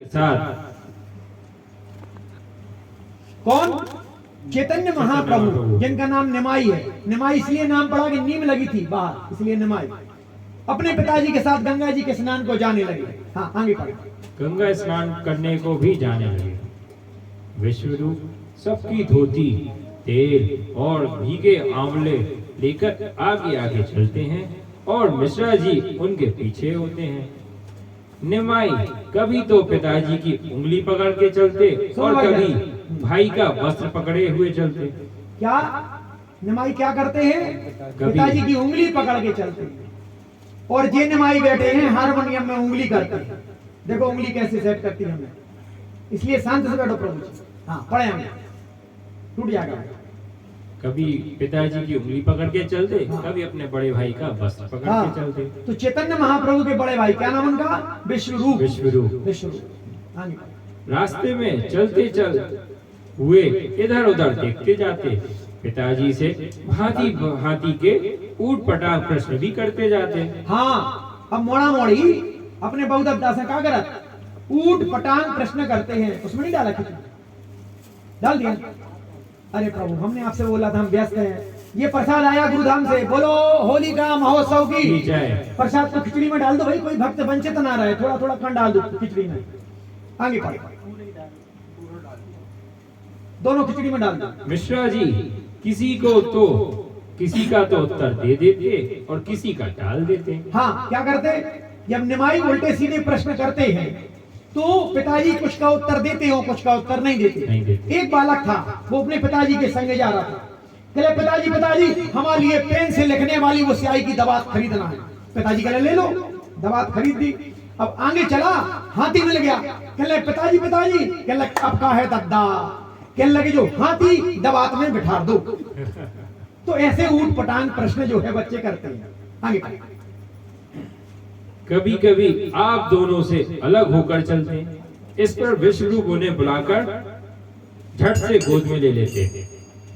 साथ कौन? चैतन्य महाप्रभु, जिनका नाम निमाई है। निमाई इसलिए नाम पड़ा कि नीम लगी थी बाहर, इसलिए निमाई। अपने पिताजी के साथ गंगा जी के स्नान को जाने लगे। हाँ, आगे पढ़े। गंगा स्नान करने को भी जाने लगे। विश्वरूप सबकी धोती, तेल और भीगे आंवले लेकर आगे आगे चलते हैं और मिश्रा जी उनके पीछे होते हैं। निमाई कभी तो पिताजी की उंगली पकड़ के चलते और कभी भाई का वस्त्र पकड़े हुए चलते। क्या निमाई क्या करते हैं? पिताजी की उंगली पकड़ के चलते हैं। और जे निमाई बैठे हैं हारमोनियम में उंगली करते हैं। देखो उंगली कैसे सेट करती है हमें। इसलिए शांत से बैठो प्रभु जी। हाँ, पढ़े हम, टूट जाएगा। कभी पिताजी की उंगली पकड़ के चलते, कभी अपने बड़े भाई का वस्त्र पकड़ के चलते। तो चैतन्य महाप्रभु के बड़े भाई, क्या नाम उनका? विश्वरूप। विश्वरूप। विश्वरूप। हाँ, रास्ते में चलते चल हुए इधर उधर देखते जाते। पिताजी से भांति भांति के ऊट पटांग प्रश्न भी करते जाते। हाँ, अब मोड़ा मोड़ी अपने बहुदत्ता से क्या करत? ऊट पटांग प्रश्न करते हैं। उसमें नहीं डाला खिचड़ी? डाल दिया। अरे प्रभु, हमने आपसे बोला था हम व्यस्त हैं। ये प्रसाद आया गुरुधाम से, बोलो होली का महोत्सव की जय। प्रसाद को खिचड़ी में डाल दो भाई, कोई भक्त वंचित ना रहे। थोड़ा थोड़ा कण डाल दो खिचड़ी में। आगे पढ़े। दोनों खिचड़ी में डाल दो। मिश्रा जी किसी का तो उत्तर दे देते और किसी का टाल देते। हाँ, क्या करते? जब निमाई उल्टे सीधे प्रश्न करते हैं तो पिताजी कुछ का उत्तर देते हो, कुछ का उत्तर नहीं देते। एक बालक था, वो अपने पिताजी के संग जा रहा था। कहले पिताजी पिताजी हमारे लिए पेन से लिखने वाली वो स्याही की दवात खरीदना है। पिताजी कहले ले लो। दवात खरीद दी। अब आगे चला, हाथी मिल गया। कहले पिताजी पिताजी, कहले अब का है दद्दा, कहने लगे जो हाथी दवात में बिठा दो। तो ऐसे ऊट पटांग प्रश्न जो है बच्चे करते हैं। आगे कभी कभी आप दोनों से अलग होकर चलते। इस पर विश्वरूप उन्हें बुलाकर झट से गोद में ले लेते।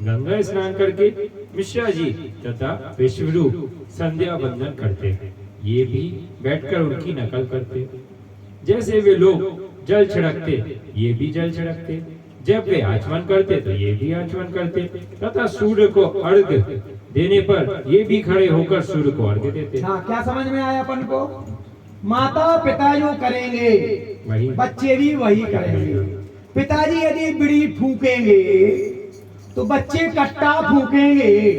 गंगा स्नान करके मिश्रा जी तथा विश्वरूप संध्या वंदन करते। ये भी बैठकर उनकी नकल करते। जैसे वे लोग जल छिड़कते, ये भी जल छिड़कते। जब वे आचमन करते तो ये भी आचमन करते तथा सूर्य को अर्घ देने पर ये भी खड़े होकर सूर्य को अर्घ देते। हाँ, क्या समझ में आया अपन को? माता पिता जो करेंगे वही बच्चे भी वही करेंगे। पिताजी यदि बीड़ी फूकेंगे तो बच्चे कट्टा फूकेंगे।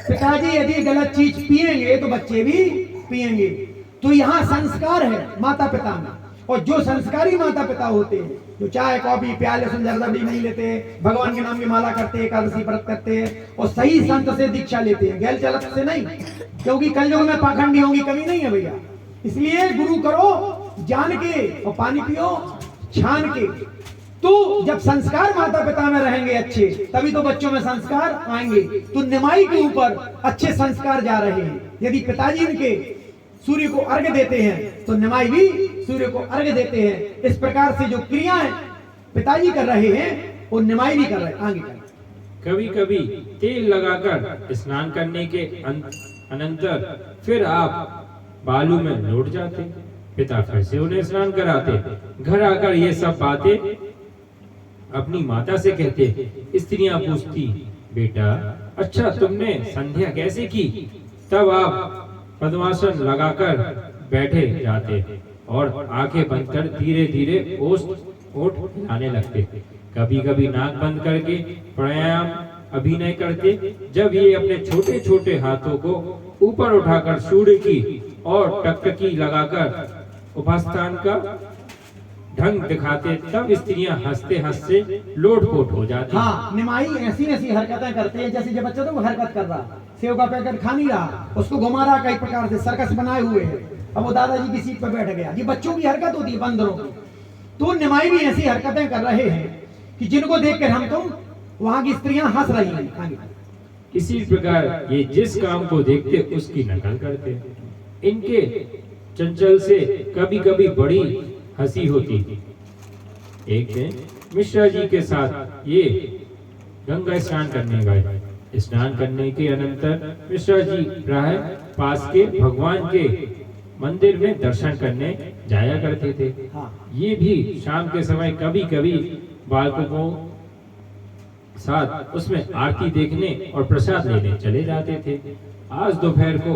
पिताजी यदि गलत चीज पिएंगे तो बच्चे भी पिएंगे। तो यहाँ संस्कार है माता पिता में। और जो संस्कारी माता पिता होते हैं, जो चाय कॉफी प्याले से जर्दा भी नहीं लेते, भगवान के नाम की माला करते, एकादशी व्रत करते हैं और सही संत से दीक्षा लेते हैं, गैल चलत से नहीं। क्योंकि कलयुग में पाखंडी होगी कमी नहीं है भैया। इसलिए गुरु करो जान के और पानी पियो छान के। तो जब संस्कार माता पिता में रहेंगे अच्छे, तभी तो बच्चों में संस्कार आएंगे। तो निमाई के ऊपर अच्छे संस्कार जा रहे हैं। यदि पिताजी इनके सूर्य को अर्घ्य देते हैं तो निमाई भी सूर्य को अर्घ्य देते हैं। इस प्रकार से जो क्रियाएं पिताजी कर रहे हैं वो निमाई भी कर रहे हैं। आगे कभी कभी तेल लगाकर स्नान करने के अनंतर फिर आप बालू में लौट जाते। पिता फिर से उन्हें स्नान कराते। घर आकर ये सब बातें अपनी माता से कहते। स्त्रियां पूछती, बेटा अच्छा तुमने संध्या कैसे की? तब आप पद्मासन लगाकर बैठे जाते और आंखें बंद कर धीरे धीरे ओठ हिलाने लगते। कभी कभी नाक बंद करके प्राणायाम अभिनय करते। जब ये अपने छोटे छोटे हाथों को ऊपर उठाकर सूर्य की और टकटकी लगाकर उपास्थान का ढंग दिखाते, तब स्त्रियां हंसते हंसते लोटपोट हो जाती। हाँ, निमाई ऐसी ऐसी हरकतें करते हैं जैसे जो बच्चा तो वो हरकत कर रहा, सेव का पैकेट खा नहीं रहा, उसको घुमा रहा कई प्रकार से, सर्कस बनाए हुए हैं। अब वो दादाजी की सीट पर बैठ गया। ये बच्चों की हरकत होती है, बंदरों की। तो निमाई भी ऐसी हरकतें कर रहे हैं कि जिनको देखकर हम तुम वहां की स्त्रियां हंस रही हैं। इसी प्रकार ये जिस काम को देखते उसकी नकल करते। इनके चंचल से कभी कभी बड़ी हंसी होती थी। एक दिन मिश्रा जी के साथ ये गंगा स्नान करने गए। स्नान करने के अनंतर मिश्रा जी प्राय पास के भगवान के मंदिर में दर्शन करने जाया करते थे। हाँ ये भी शाम के समय कभी कभी बालकों को साथ उसमें आरती देखने और प्रसाद लेने चले जाते थे। आज दोपहर को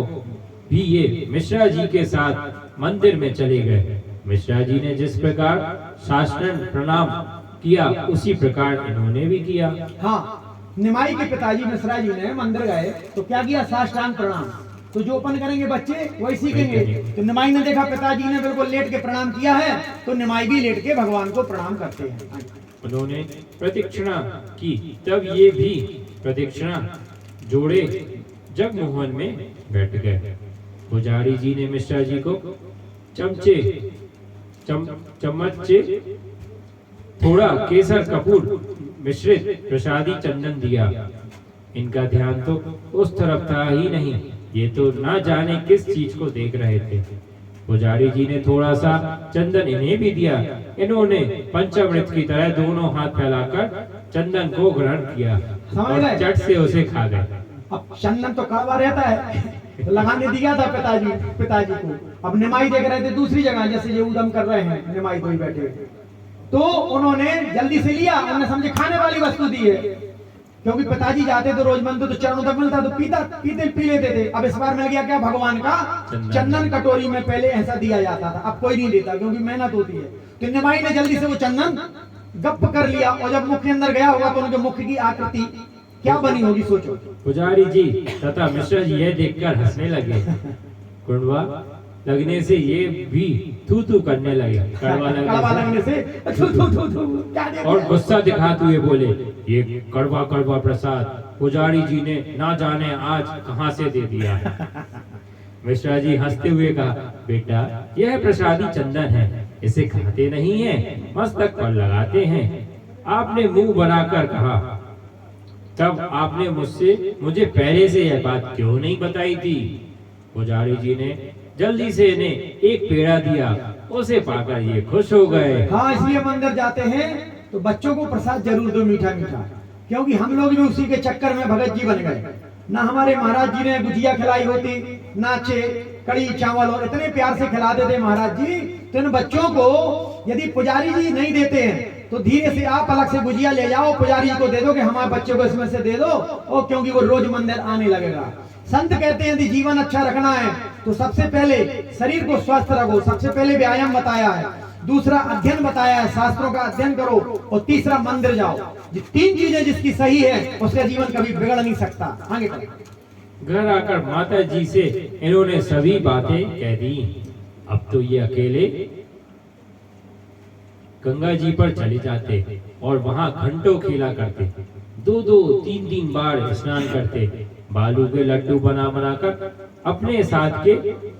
भी ये मिश्रा जी के साथ मंदिर में चले गए। मिश्रा जी ने जिस प्रकार साष्टांग प्रणाम किया उसी प्रकार इन्होंने भी किया। हाँ, निमाई के पिताजी मिश्रा जी ने मंदिर गए तो क्या किया? साष्टांग प्रणाम। तो जो अपन करेंगे बच्चे वही सीखेंगे। तो निमाई ने देखा पिताजी ने बिल्कुल लेट के प्रणाम किया है, तो निमाई भी लेट के भगवान को प्रणाम करते हैं। उन्होंने प्रदक्षिणा की, तब ये भी प्रदक्षिणा जोड़े जगमोहन में बैठ गए। पुजारी जी ने मिश्रा जी को चम्मच थोड़ा केसर कपूर मिश्रित प्रसादी चंदन दिया। इनका ध्यान तो उस तरफ था ही नहीं, ये तो ना जाने किस चीज को देख रहे थे। पुजारी जी ने थोड़ा सा चंदन इन्हें भी दिया। इन्होंने पंचामृत की तरह दोनों हाथ फैलाकर चंदन को ग्रहण किया और चट से उसे खा गए। अब चंदन तो कड़वा रहता है, तो लगाने दिया था पिताजी को। अब निमाई देख रहे थे दूसरी जगह, जैसे ये उदम कर रहे हैं, निमाई कोई बैठे, तो उन्होंने जल्दी से लिया। उन्होंने समझे खाने वाली वस्तु दी है, क्योंकि पिताजी जाते तो रोज मंदिर तो चरणों तक मिलता, तो पी लेते थे। अब इस बार मिल गया क्या? भगवान का चंदन कटोरी में पहले ऐसा दिया जाता था, अब कोई नहीं देता क्योंकि मेहनत होती है। तो निमाई ने जल्दी से वो चंदन गप कर लिया, और जब मुख के अंदर गया होगा तो उनके मुख की आकृति क्या बनी होगी सोचो। पुजारी जी तथा मिश्रा जी यह देखकर हंसने लगे। कुंडवा लगने से ये भी थू थू करने लगे। कड़वा लगने से और गुस्सा दिखाते हुए बोले, ये कड़वा कड़वा प्रसाद पुजारी जी ने ना जाने आज कहां से दे दिया। मिश्रा जी हंसते हुए कहा, बेटा यह प्रसादी चंदन है, इसे खाते नहीं है, मस्तक पर लगाते हैं। आपने मुंह बनाकर कहा, तब आपने मुझे पहले से यह बात क्यों नहीं बताई थी? पुजारी जी ने जल्दी से इन्हें एक पेड़ा दिया, उसे पाकर ये खुश हो गए। हाँ, इसलिए मंदिर जाते हैं तो बच्चों को प्रसाद जरूर दो, मीठा मीठा, क्योंकि हम लोग भी उसी के चक्कर में भगत जी बन गए। ना हमारे महाराज जी ने गुजिया खिलाई होती, नाचे कड़ी चावल और इतने प्यार से खिलाते थे महाराज जी। तो इन बच्चों को यदि पुजारी जी नहीं देते हैं तो धीरे से आप अलग से गुजिया ले जाओ, पुजारी जी को दे दो कि हमारे बच्चों को इसमें से दे दो, और क्योंकि वो रोज मंदिर आने लगेगा। संत कहते हैं यदि जीवन अच्छा रखना है तो सबसे पहले शरीर को स्वस्थ रखो, सबसे पहले व्यायाम बताया है, दूसरा अध्ययन बताया है, शास्त्रों का अध्ययन करो, और तीसरा मंदिर जाओ। ये तीन चीजें जिसकी सही है उसका जीवन कभी बिगड़ नहीं सकता। आगे घर आकर माता जी से इन्होंने सभी बातें कह दी। अब तो ये अकेले गंगा जी पर चले जाते और वहां घंटों खेला करते, 2-3 बार स्नान करते, बालू के लड्डू बना बनाकर अपने साथ के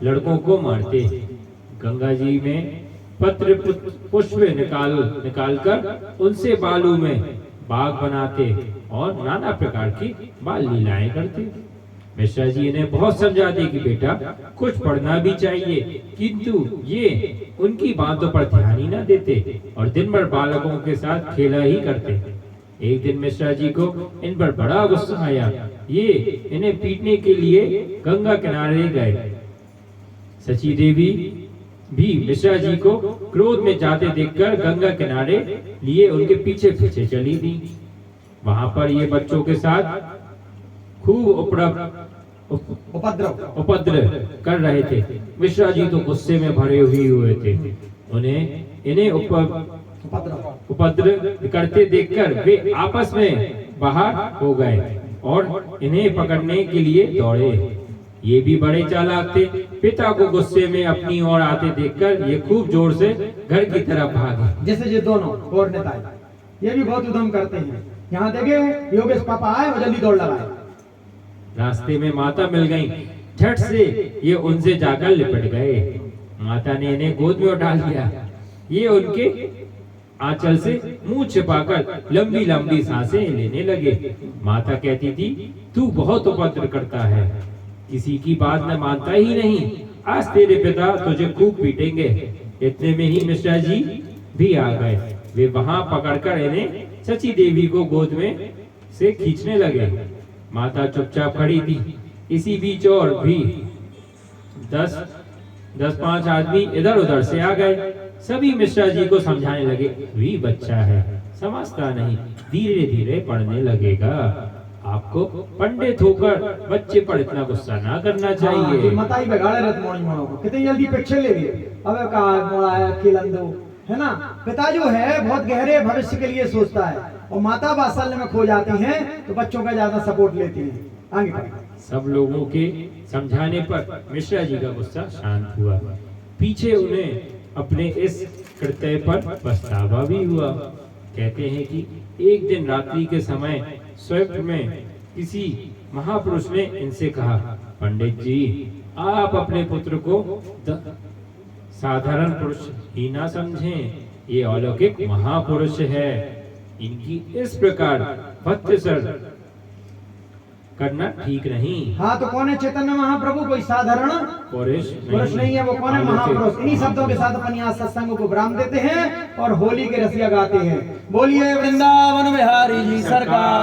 लड़कों को मारते। गंगा जी में पत्र पुष्प निकाल कर उनसे बालू में बाग बनाते और नाना प्रकार की बाल लीलाएं करते। मिश्रा जी ने बहुत समझाते कि बेटा कुछ पढ़ना भी चाहिए, किंतु ये उनकी बातों पर ध्यान ही न देते और दिन भर बालकों के साथ खेला ही करते। एक दिन मिश्रा जी को इन पर बड़ा गुस्सा आया। ये इन्हें पीटने के लिए गंगा किनारे गए। सची देवी भी मिश्रा जी को क्रोध में जाते देखकर गंगा किनारे लिए उनके पीछे पीछे चली थी। वहां पर ये बच्चों के साथ खूब उपद्रव कर रहे थे। मिश्रा जी तो गुस्से में भरे हुए थे। इन्हें उपद्रव करते देखकर वे आपस में बाहर हो गए और इन्हें पकड़ने के लिए दौड़े। ये भी बड़े चालाक थे। पिता को गुस्से में अपनी ओर आते देखकर ये खूब जोर से घर की तरफ भागे। जैसे ये दोनों और नेता ये भी बहुत उद्यम करते हैं। यहाँ देखे योगेश पापा आए और जल्दी दौड़ लगाए। रास्ते में माता मिल गई। झट से ये उनसे जाकर लिपट गए। माता ने इन्हें गोद में उठा लिया। ये उनके आंचल से मुंह छिपाकर लंबी लंबी सांसें लेने लगे। माता कहती थी, तू बहुत उपद्रव करता है, किसी की बात न मानता ही नहीं, आज तेरे पिता तुझे खूब पीटेंगे। इतने में ही मिश्रा जी भी आ गए। वे वहां पकड़कर इन्हें सची देवी को गोद में से खींचने लगे। माता चुपचाप खड़ी थी। इसी बीच और भी 10-5 आदमी इधर उधर से आ गए। सभी मिश्रा जी को समझाने लगे, भी बच्चा है, समझता नहीं, धीरे धीरे पढ़ने लगेगा। आपको पंडित होकर बच्चे पर इतना गुस्सा ना करना चाहिए। मताई बगाड़े रत मोड़ी मोड़ो को कितनी जल्दी पिक्चर ले लिए। अबे का मोड़ा है खिलन दो, है ना। पिता जो है बहुत गहरे भविष्य के लिए सोचता है और माता बात्सल्य में खो जाती हैं तो बच्चों का ज्यादा सपोर्ट लेती हैं। आगे बढ़ो। सब लोगों के समझाने पर मिश्रा जी का गुस्सा शांत हुआ। पीछे उन्हें अपने इस कृत्य पर पछतावा भी हुआ। कहते हैं कि एक दिन रात्रि के समय स्वप्न में किसी महापुरुष ने इनसे कहा, पंडित जी, आप अपने पुत्र को साधारण पुरुष ही ना समझें, ये अलौकिक महापुरुष है। इनकी इस प्रकार अत्याचार करना ठीक नहीं। हाँ, तो कौन है चैतन्य महाप्रभु? कोई साधारण पुरुष नहीं है, वो कौन है? महापुरुष। इन्हीं शब्दों के साथ अपन यहाँ सत्संग को विराम देते हैं और होली के रसिया गाते हैं। बोलिए वृंदावन बिहारी जी सरकार।